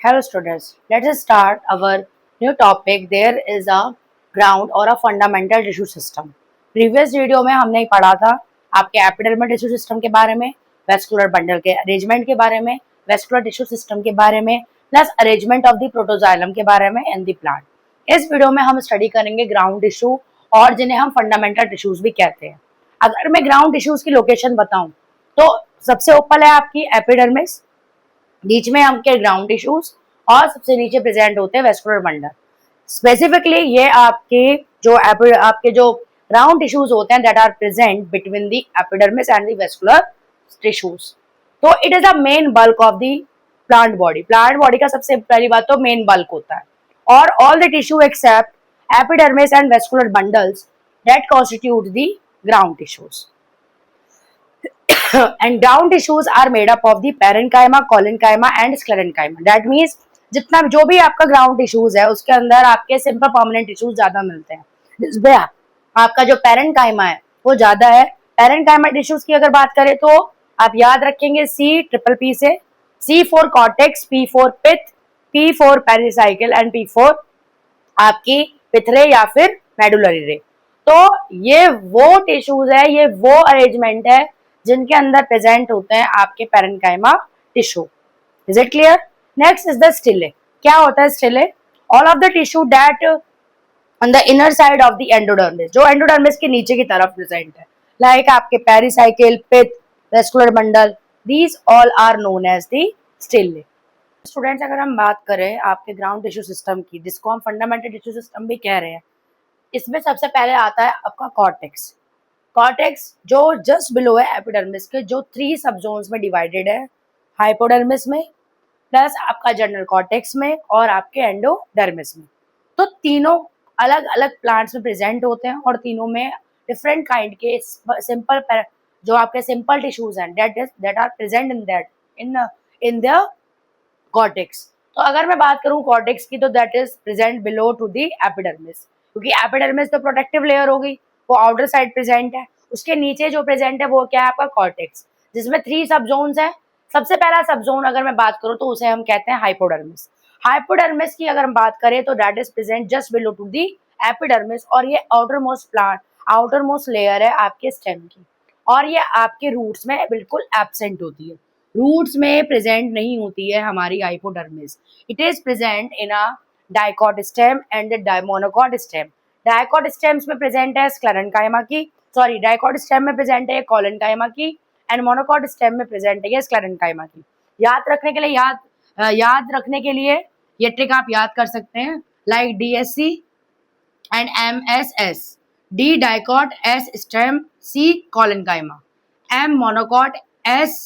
Hello students, let us start our new topic. There is a ground or a fundamental tissue system. Previous video में हमने पढ़ा था आपके epidermal tissue system के बारे में, वेस्कुलर बंडल के अरेंजमेंट के बारे में, वेस्कुलर टिश्यू सिस्टम के बारे में, plus arrangement of the protoxylem के बारे में एंड द प्लांट. इस वीडियो में हम स्टडी करेंगे ग्राउंड टिश्यू और जिन्हें हम फंडामेंटल टिश्यूज भी कहते हैं. अगर मैं ग्राउंड टिश्यूज की लोकेशन बताऊं तो सबसे ऊपर है आपकी एपिडर्मिस, बीच में आपके ग्राउंड टिश्यूज और सबसे नीचे प्रेजेंट होते हैं वेस्कुलर बंडल. स्पेसिफिकली ये आपके जो ग्राउंड टिश्यूज होते हैं that are present between the epidermis and the vascular tissues. तो it is the main bulk of the plant body. Plant body का सबसे पहली बात तो मेन बल्क होता है और all the tissue except epidermis and vascular bundles that constitute the ground tissues. And ground tissues are made up of the parenchyma, collenchyma and sclerenchyma. That means जितना जो भी आपका ग्राउंड टिश्यूज है उसके अंदर आपके सिंपल परमानेंट टिश्यूज ज्यादा मिलते हैं, जिसमें आपका जो पेरेंकाइमा है वो ज्यादा है. पेरेंकाइमा टिश्यूज की अगर बात करें तो आप याद रखेंगे C+P से, C for cortex, P for pith, P for pericycle and P for आपकी पिथरे या फिर मेडुलरी रे. तो ये वो टिश्यूज है, ये वो अरेंजमेंट है जिनके अंदर प्रेजेंट होते हैं आपके parenchyma tissue. Is it clear? Next is the stele. क्या होता है stele? All of the tissue that on the inner side of the endodermis, जो एंडोडर्मिस के नीचे की तरफ प्रेजेंट है, लाइक आपके pericycle, pith, vascular bundle, these all are known as the stele. Students, अगर हम बात करें आपके ग्राउंड टिश्यू सिस्टम की, जिसको हम फंडामेंटल टिश्यू सिस्टम भी कह रहे हैं, इसमें सबसे पहले आता है आपका कॉर्टेक्स. कॉर्टेक्स जो जस्ट बिलो है एपिडर्मिस के, जो 3 सब जोन्स में डिवाइडेड है, हाइपोडर्मिस में, प्लस आपका जनरल कॉर्टेक्स में और आपके एंडोडर्मिस में. तो तीनों अलग अलग प्लांट्स में प्रेजेंट होते हैं और तीनों में डिफरेंट काइंड के सिंपल जो आपके सिंपल टिश्यूज हैं that are present in the cortex. तो अगर मैं बात करूं कॉर्टेक्स की तो that is present below to the epidermis, क्योंकि एपिडर्मिस तो प्रोटेक्टिव लेयर हो गई, वो आउटर साइड प्रेजेंट है. उसके नीचे जो प्रेजेंट है वो क्या है आपका कॉर्टेक्स, जिसमें 3 सब जोन्स है. सबसे पहला सब जोन अगर मैं बात करूं तो उसे हम कहते हैं हाइपोडर्मिस. हाइपोडर्मिस की अगर हम बात करें तो that is present just below to the epidermis और ये आउटर मोस्ट लेयर है आपके स्टेम की, और ये आपके रूट्स में बिल्कुल एब्सेंट होती है. रूट्स में प्रेजेंट नहीं होती है हमारी hypodermis. It is present in a dicot stem and the monocot stem. Dicot stems में प्रेजेंट है स्क्लेरेंकाइमा की, सॉरी डाइकॉट स्टेम में प्रेजेंट है कॉलेनकाइमा की, एंड मोनोकॉट स्टेम में प्रेजेंट है स्क्लेरेंकाइमा की. याद रखने के लिए ये ट्रिक आप याद कर सकते हैं, like DSC and MSS. D dicot, S stem, C collenchyma, M monocot, S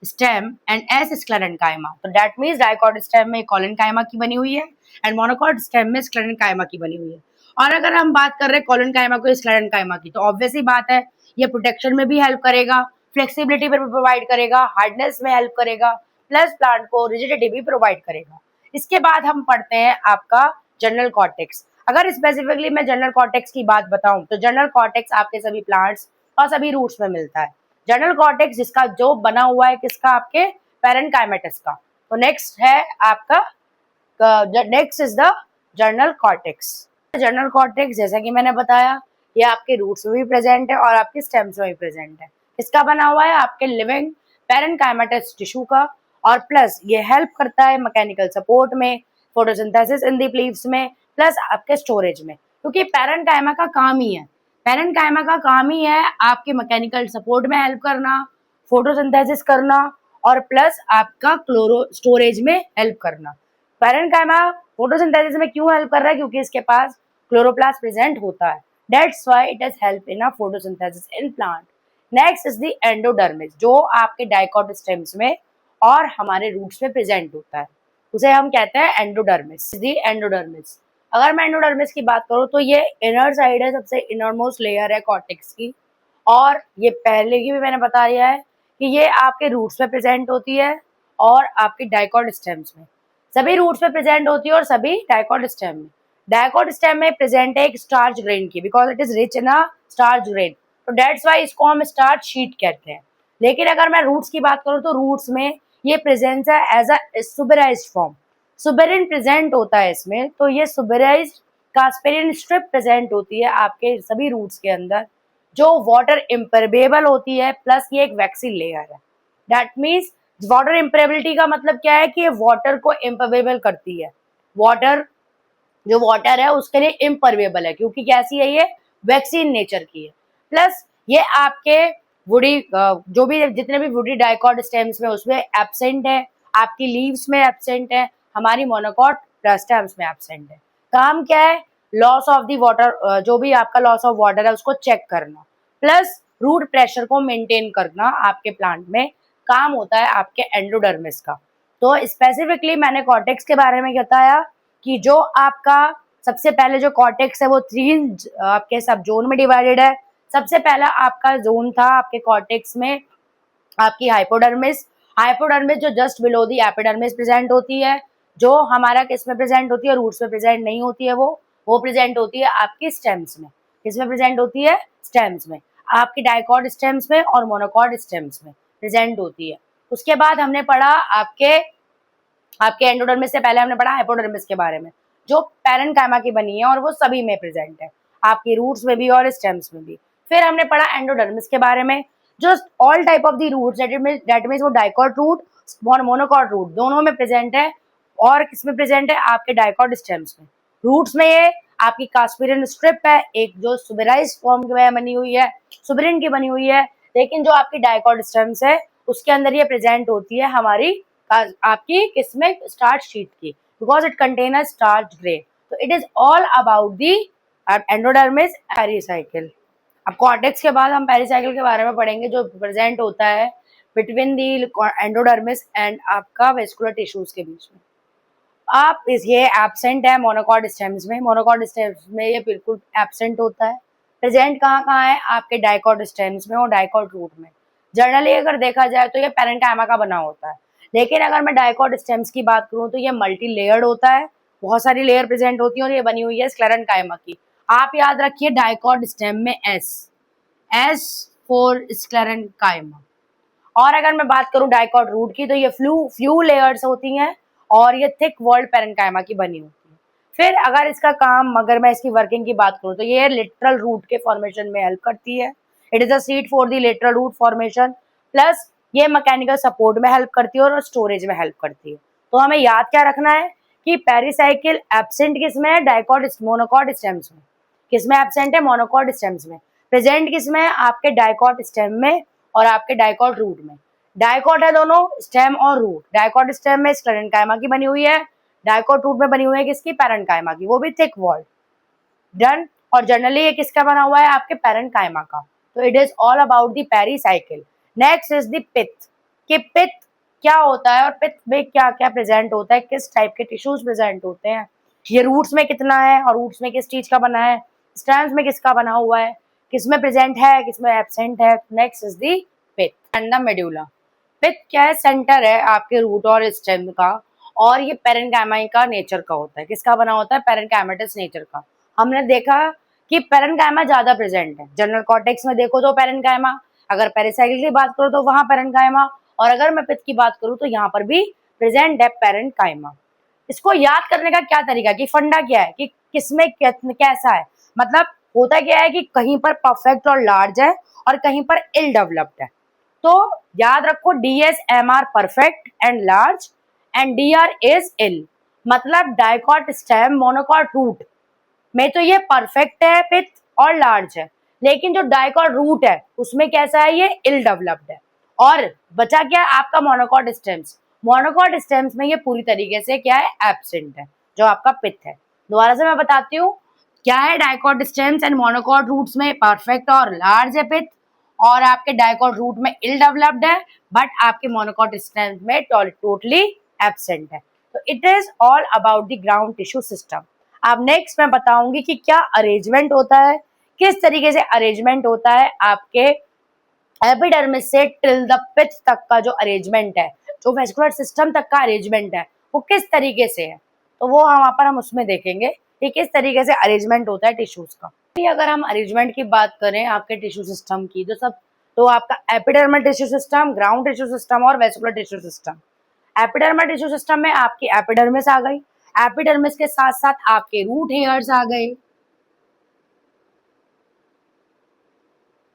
stem and S sclerenchyma. तो दैट मींस डाइकॉट स्टेम में कॉलेनकाइमा की बनी हुई है एंड मोनोकॉट स्टेम में स्क्लेरेंकाइमा की बनी हुई है. और अगर हम बात कर रहे हैं कॉलेनकाइमा को स्क्लेरेंकाइमा की, तो ऑब्वियस ही बात है ये प्रोटेक्शन में भी हेल्प करेगा, फ्लेक्सिबिलिटी भी प्रोवाइड करेगा, हार्डनेस में हेल्प करेगा, प्लस प्लांट को रिजिडिटी भी प्रोवाइड करेगा. इसके बाद हम पढ़ते हैं आपका जनरल कॉर्टेक्स. अगर स्पेसिफिकली मैं जनरल कॉर्टेक्स की बात बताऊं तो जनरल कॉर्टेक्स आपके सभी प्लांट्स और सभी रूट्स में मिलता है. जनरल कॉर्टेक्स जिसका जो बना हुआ है किसका, आपके पेरेनकाइमेटस का. तो नेक्स्ट है आपका next is the general cortex. General cortex जैसा कि मैंने बताया ये आपके रूट्स में भी प्रेजेंट है और आपके स्टेम्स में भी प्रेजेंट है. इसका बना हुआ है आपके लिविंग पेरेनकाइमेटस टिश्यू का, और प्लस ये हेल्प करता है मैकेनिकल सपोर्ट में, फोटोसिंथेसिस इन द लीव्स में, प्लस आपके स्टोरेज में. क्योंकि पेरेनकाइमा का काम ही है, पेरेनकाइमा का काम ही है आपके मैकेनिकल सपोर्ट में हेल्प करना, फोटोसिंथेसिस करना और प्लस आपका क्लोरो स्टोरेज में हेल्प करना. पेरेनकाइमा फोटोसिंथेसिस में क्यों हेल्प कर रहा है? क्योंकि इसके पास क्लोरोप्लास्ट प्रेजेंट होता है. That's why it has help in a photosynthesis in plant. Next is the endodermis, जो आपके डाइकॉट स्टेम्स में और हमारे रूट्स में प्रेजेंट होता है, उसे हम कहते हैं एंडोडर्मिस. द एंडोडर्मिस, अगर मैं एंडोडर्मिस की बात करूं तो ये इनर साइड है, सबसे इनर मोस्ट लेयर है कॉर्टेक्स की, और ये पहले की भी मैंने बता दिया है कि ये आपके रूट्स में प्रेजेंट होती है और आपके डाइकॉट स्टेम्स में. सभी रूट्स में प्रेजेंट होती है और सभी डाइकॉट स्टेम में. डाइकॉट स्टेम में प्रेजेंट है एक स्टार्च ग्रेन की, because it is rich in a starch grain, तो दैट्स व्हाई इसको हम स्टार्च शीट कहते हैं. लेकिन अगर मैं रूट्स की बात करूं तो रूट्स में ये प्रेजेंस है as a suberized form. Suberin present होता है इसमें, तो ये सुबेराइज्ड कास्पेरियन स्ट्रिप प्रेजेंट होती है आपके सभी रूट्स के अंदर, जो वाटर इम्परमेबल होती है, प्लस ये एक वैक्सीन लेयर है। दैट मीन्स वाटर इम्परेबिलिटी का मतलब क्या है कि ये वाटर को इम्परमेबल करती है। वाटर जो वाटर है उसके लिए इम्परमेबल है, क्योंकि कैसी है ये, वैक्सीन नेचर की है। प्लस ये आपके वुडी जो भी जितने भी वुडी डाइकॉट स्टेम्स में उसमें एब्सेंट है, आपकी लीव्स में एब्सेंट है, हमारी मोनोकॉट स्टेम्स में एब्सेंट है। काम क्या है, लॉस ऑफ द वाटर, जो भी आपका लॉस ऑफ वाटर है उसको चेक करना, प्लस रूट प्रेशर को मेंटेन करना आपके प्लांट में काम होता है आपके एंडोडर्मिस का। तो स्पेसिफिकली मैंने कॉर्टेक्स के बारे में बताया कि जो आपका सबसे पहले जो कॉर्टेक्स है वो 3 आपके सब जोन में डिवाइडेड है। सबसे पहला आपका जोन था आपके कॉर्टेक्स में आपकी हाइपोडर्मिस। हाइपोडर्मिस जो just below the epidermis present होती है, जो हमारा किस में प्रेजेंट होती है, रूट्स में प्रेजेंट नहीं होती है, वो प्रेजेंट होती है आपकी स्टेम्स में। किस में प्रेजेंट होती है, स्टेम्स में, आपकी डाइकॉट स्टेम्स में और मोनोकॉट स्टेम्स में प्रेजेंट होती है। उसके बाद हमने पढ़ा आपके एंडोडर्मिस से पहले हमने पढ़ा हाइपोडर्मिस के बारे में, जो पैरेन्काइमा की बनी है और वो सभी में प्रेजेंट है, आपकी रूट्स में भी और स्टेम्स में भी। फिर हमने पढ़ा एंडोडर्मिस के बारे में, जो all type of the roots, that means वो डाइकॉट रूट और मोनोकॉट रूट दोनों में प्रेजेंट है। और किसमें प्रेजेंट है, आपके डाइकॉट स्टेम्स में। रूट्स में ये आपकी कास्पेरियन स्ट्रिप है, एक जो सुबेराइज फॉर्म की बनी हुई है, सुबेरिन की बनी हुई है, लेकिन जो आपकी डाइकॉट स्टेम्स है उसके अंदर ये प्रेजेंट होती है हमारी आपकी किसमें, स्टार्च शीट की, because it contain a starch grain. तो it is all about the endodermis pericycle. अब कॉर्टेक्स के बाद हम पेरिसाइकिल के बारे में पढ़ेंगे, जो प्रेजेंट होता है बिटवीन दी एंडोडर्मिस एंड आपका वेस्कुलर टिश्यूज के बीच में। आप ये एब्सेंट है मोनोकॉट स्टेम्स में, मोनोकॉट स्टेम्स में ये बिल्कुल एब्सेंट होता है। प्रेजेंट कहाँ कहाँ है, आपके डाइकॉट स्टेम्स में और डाइकॉट रूट में। जनरली अगर देखा जाए तो ये पैरेन्काइमा का बना होता है, लेकिन अगर मैं डाइकॉट स्टेम्स की बात करूँ तो ये मल्टी लेयर्ड होता है, बहुत सारी लेयर प्रेजेंट होती है और ये बनी हुई है स्क्लेरेन्काइमा की। आप याद रखिए डाइकॉट स्टेम में एस फॉर स्क्लेरेन्काइमा। और अगर मैं बात करूं डाइकॉट रूट की तो ये फ्यू लेयर्स होती हैं और ये थिक वॉल्ड पैरेन्काइमा की बनी होती है। फिर अगर इसका काम, अगर मैं इसकी वर्किंग की बात करूं तो ये लिटरल रूट के फॉर्मेशन में हेल्प करती है। It is a seat for the literal root formation, plus ये मैकेनिकल सपोर्ट में हेल्प करती है और स्टोरेज में हेल्प करती है। तो हमें याद क्या रखना है कि पेरिसाइकिल एब्सेंट किसमें है, डाइकॉट मोनोकॉट स्टेम्स में। किसमें एब्सेंट है, मोनोकॉट स्टेम्स में। प्रेजेंट किसमें है, आपके डाइकॉट स्टेम में और आपके डाइकॉट रूट में। डाइकॉट है दोनों, स्टेम और रूट। डाइकॉट स्टेम में स्क्लेरेन्काइमा की बनी हुई है, डाइकॉट रूट में बनी हुई है किसकी, पैरेन्काइमा की, वो भी थिक वॉल। डन। और जनरली ये किसका बना हुआ है, आपके पैरेन्काइमा का। तो it is all about the pericycle. Next is the pith, कि पिथ क्या होता है और पिथ में क्या क्या प्रेजेंट होता है, किस टाइप के टिश्यूज प्रेजेंट होते हैं, ये रूट्स में कितना है और रूट्स में किस चीज का बना है, स्टेम्स में किसका बना हुआ है, किसमें प्रेजेंट है किसमें एब्सेंट है। Next is the pith and the medulla. Pith क्या है, सेंटर है आपके रूट और स्टेम का, और ये पैरेन्काइमा का नेचर का होता है। किसका बना होता है, पैरेन्काइमेटस नेचर का। हमने देखा कि पैरेन्काइमा ज्यादा प्रेजेंट है, जनरल कॉर्टेक्स में देखो तो पैरेन्काइमा, अगर पेरिसाइकिल की बात करो तो वहां पैरेन्काइमा, और अगर मैं पिथ की बात करूं तो यहाँ पर भी प्रेजेंट है पैरेन्काइमा। इसको याद करने का क्या तरीका, कि फंडा क्या है, कि किसमें कैसा है, मतलब होता क्या है कि कहीं पर परफेक्ट और लार्ज है और कहीं पर इल डेवलप्ड है। तो याद रखो DSMR perfect and large and DR is ill, मतलब डाइकॉट स्टेम मोनोकॉट रूट में तो ये परफेक्ट है पिथ और लार्ज है, लेकिन जो डाइकॉट रूट है उसमें कैसा है, ये इल डेवलप्ड है। और बचा क्या आपका मोनोकॉट स्टेम्स, मोनोकॉट स्टेम्स में ये पूरी तरीके से क्या है, एब्सेंट है, जो आपका पिथ है। दोबारा से मैं बताती हूँ क्या है, dicot stems and monocot roots में परफेक्ट और लार्ज है पिथ, और आपके डाइकॉट रूट में इल डेवलप्ड है, बट आपके मोनोकॉट स्टेम्स में टोटली एब्सेंट है। तो it is all about the ground tissue system. अब नेक्स्ट मैं बताऊंगी कि क्या अरेंजमेंट होता है, किस तरीके से अरेंजमेंट होता है आपके एपिडर्मिस से टिल द पिथ तक का जो अरेंजमेंट है, जो वेस्कुलर सिस्टम तक का अरेंजमेंट है, वो किस तरीके से है। तो वो वहां पर हम उसमें देखेंगे कि किस तरीके से अरेंजमेंट होता है टिश्यूज का। अगर हम अरेंजमेंट की बात करें आपके टिश्यू सिस्टम की, तो आपका epidermal tissue system, ground tissue system और vascular tissue system. Epidermal tissue system में आपकी एपिडर्मिस आ गई, एपिडर्मिस के साथ साथ आपके रूट हेयर्स आ गए,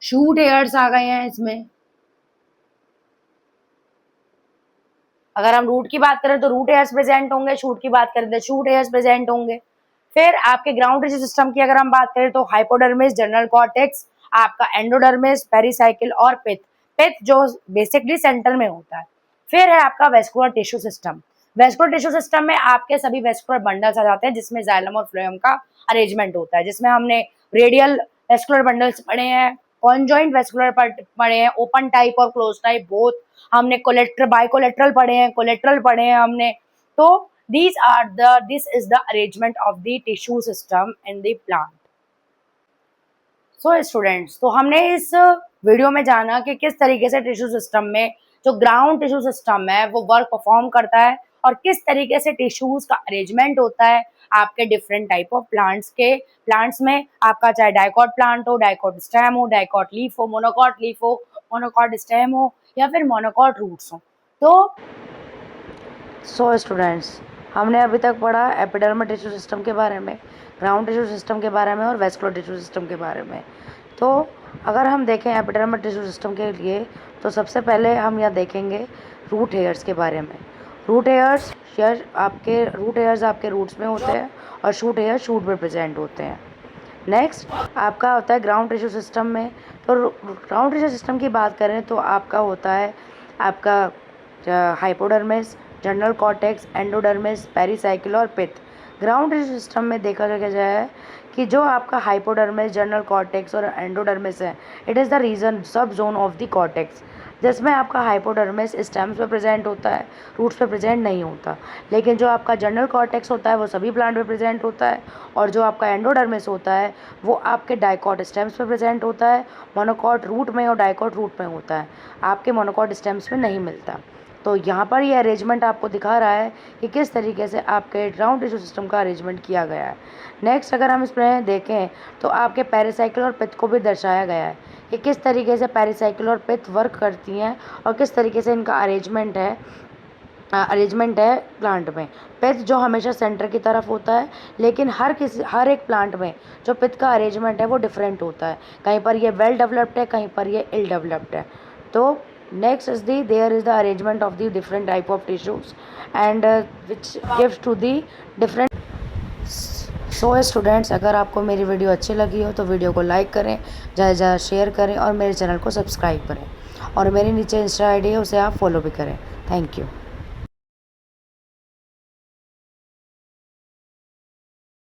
शूट हेयर्स आ गए हैं इसमें। अगर हम रूट की बात करें तो रूट हेयर्स प्रेजेंट होंगे, शूट की बात करें तो शूट हेयर्स प्रेजेंट होंगे। फिर आपके ग्राउंड टिश्यू सिस्टम की अगर हम बात करें तो हाइपोडर्मिस, जनरल कॉर्टेक्स, आपका एंडोडर्मिस, पेरिसाइकिल और पिथ। पिथ जो बेसिकली सेंटर में होता है। फिर है आपका vascular tissue system. Vascular tissue system में आपके सभी वेस्कुलर बंडल्स आ जाते हैं जिसमें जाइलम और फ्लोएम का अरेंजमेंट होता है, जिसमें हमने रेडियल वेस्कुलर बंडल्स पढ़े हैं, कॉन्जॉइंट वेस्कुलर पढ़े हैं, ओपन टाइप और क्लोज टाइप बोथ। हमने कोलेट्रल बाइकोलेट्रल पढ़े हैं, कोलेट्रल पढ़े हैं हमने। तो this is the arrangement of the tissue system in the plant. So students, तो हमने इस वीडियो में जाना कि किस तरीके से टिश्यू सिस्टम में जो ग्राउंड टिश्यू सिस्टम है वो वर्क परफॉर्म करता है और किस तरीके से टिश्यूज का अरेंजमेंट होता है आपके डिफरेंट टाइप ऑफ प्लांट्स में। आपका चाहे डाइकॉट प्लांट हो, डाइकॉट स्टेम हो, डाइकॉट लीफ हो, मोनोकॉट स्टेम हो या फिर मोनोकॉट रूट्स हो। तो स्टूडेंट्स, हमने अभी तक पढ़ा एपिडर्मल टिश्यू सिस्टम के बारे में, ग्राउंड टिश्यू सिस्टम के बारे में और वेस्कुलर टिश्यू सिस्टम के बारे में। तो अगर हम देखें एपिडर्मल टिश्यू सिस्टम के लिए तो सबसे पहले हम यहाँ देखेंगे रूट हेयर्स के बारे में। रूट हेयर्स आपके रूट्स में होते हैं और शूट हेयर शूट में प्रेजेंट होते हैं। नेक्स्ट आपका होता है ग्राउंड टिश्यू सिस्टम में। तो ग्राउंड टिश्यू सिस्टम की बात करें तो आपका होता है आपका hypodermis, general cortex, endodermis, pericycle और पिथ। ग्राउंड टिश्यू सिस्टम में देखा जाए कि जो आपका हाइपोडर्मिस, जनरल कॉर्टेक्स और एंडोडर्मिस है, इट इज़ द रीजन सब जोन ऑफ द कॉर्टेक्स, जिसमें आपका हाइपोडर्मिस स्टेम्स पे प्रेजेंट होता है, रूट्स पे प्रेजेंट नहीं होता। लेकिन जो आपका जनरल कॉर्टेक्स होता है वो सभी प्लांट पे प्रेजेंट होता है और जो आपका एंडोडर्मिस होता है वो आपके डाइकॉट स्टेम्स पे प्रेजेंट होता है, मोनोकॉट रूट में और डाइकॉट रूट में होता है, आपके मोनोकॉट स्टेम्स में नहीं मिलता। तो यहाँ पर ये अरेंजमेंट आपको दिखा रहा है कि किस तरीके से आपके ग्राउंड टिश्यू सिस्टम का अरेंजमेंट किया गया है। नेक्स्ट अगर हम इसमें देखें तो आपके पेरिसाइकिल और पिथ को भी दर्शाया गया है कि किस तरीके से पेरिसाइकिल और पिथ वर्क करती हैं और किस तरीके से इनका अरेंजमेंट है प्लांट में। पिथ जो हमेशा सेंटर की तरफ होता है, लेकिन हर एक प्लांट में जो पिथ का अरेंजमेंट है वो डिफरेंट होता है। कहीं पर ये वेल डेवलप्ड है, कहीं पर ये इल डेवलप्ड है। तो next is there is the arrangement of the different type of tissues and which gives to the different। So students, अगर आपको मेरी वीडियो अच्छी लगी हो तो वीडियो को लाइक करें, ज़्यादा से ज़्यादा शेयर करें और मेरे चैनल को सब्सक्राइब करें और मेरे नीचे इंस्टा आईडी है उसे आप फॉलो भी करें। Thank you.